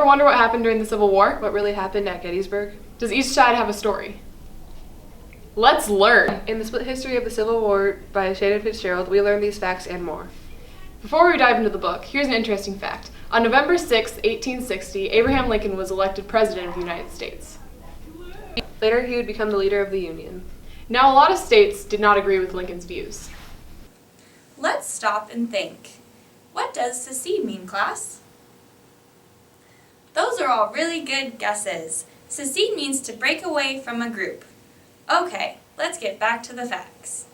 ever wonder what happened during the Civil War? What really happened at Gettysburg? Does each side have a story? Let's learn! In the Split History of the Civil War by Stephanie Fitzgerld, we learn these facts and more. Before we dive into the book, here's an interesting fact. On November 6, 1860, Abraham Lincoln was elected President of the United States. Later, he would become the leader of the Union. Now, a lot of states did not agree with Lincoln's views. Let's stop and think. What does secede mean, class? Those are all really good guesses. Secede means to break away from a group. Okay, let's get back to the facts.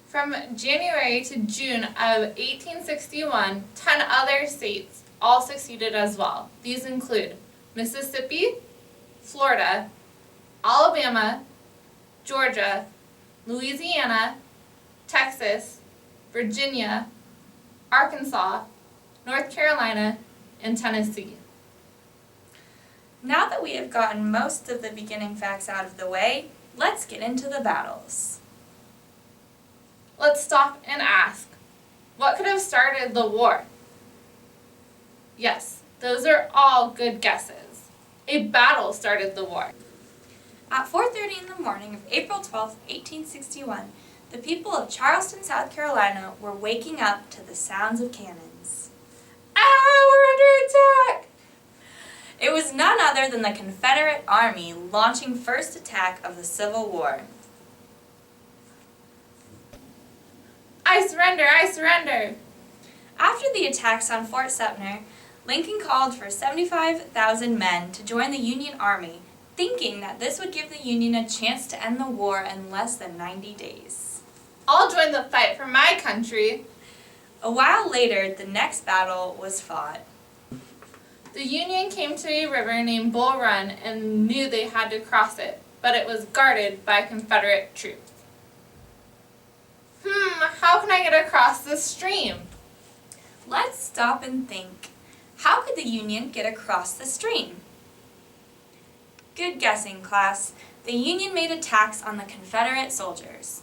From January to June of 1861, 10 other states all seceded as well. These include Mississippi, Florida, Alabama, Georgia, Louisiana, Texas, Virginia, Arkansas, North Carolina, and Tennessee. Now that we have gotten most of the beginning facts out of the way, let's get into the battles. Let's stop and ask, what could have started the war? Yes, those are all good guesses. A battle started the war. At 4:30 in the morning of April 12, 1861, the people of Charleston, South Carolina were waking up to the sounds of cannons. We're under attack! It was none other than the Confederate Army launching first attack of the Civil War. I surrender! I surrender! After the attacks on Fort Sumter, Lincoln called for 75,000 men to join the Union Army, thinking that this would give the Union a chance to end the war in less than 90 days. I'll join the fight for my country. A while later, the next battle was fought. The Union came to a river named Bull Run and knew they had to cross it, but it was guarded by Confederate troops. How can I get across this stream? Let's stop and think. How could the Union get across the stream? Good guessing, class. The Union made attacks on the Confederate soldiers.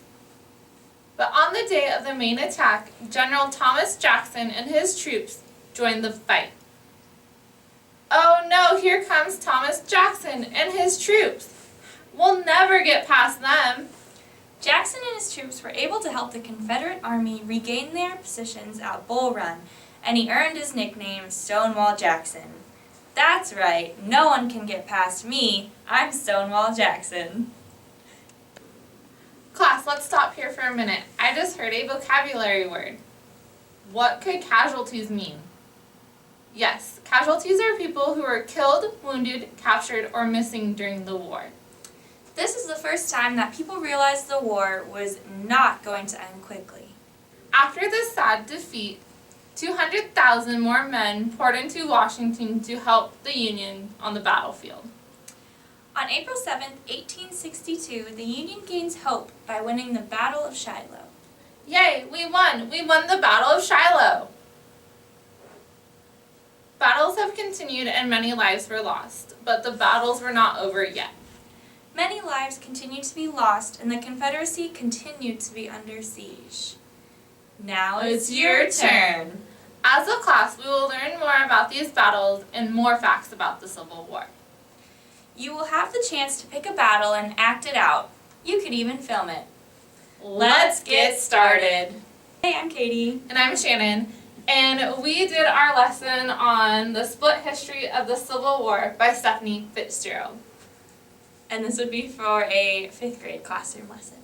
But on the day of the main attack, General Thomas Jackson and his troops joined the fight. Oh no, here comes Thomas Jackson and his troops. We'll never get past them. Jackson and his troops were able to help the Confederate Army regain their positions at Bull Run, and he earned his nickname Stonewall Jackson. That's right, no one can get past me. I'm Stonewall Jackson. Class, let's stop here for a minute. I just heard a vocabulary word. What could casualties mean? Yes, casualties are people who were killed, wounded, captured, or missing during the war. This is the first time that people realized the war was not going to end quickly. After this sad defeat, 200,000 more men poured into Washington to help the Union on the battlefield. On April 7, 1862, the Union gains hope by winning the Battle of Shiloh. Yay, we won! We won the Battle of Shiloh! Battles have continued and many lives were lost, but the battles were not over yet. Many lives continued to be lost and the Confederacy continued to be under siege. Now it's your turn. As a class, we will learn more about these battles and more facts about the Civil War. You will have the chance to pick a battle and act it out. You could even film it. Let's get started. Hey, I'm Katie. And I'm Shannon. And we did our lesson on the Split History of the Civil War by Stephanie Fitzgerald. And this would be for a 5th grade classroom lesson.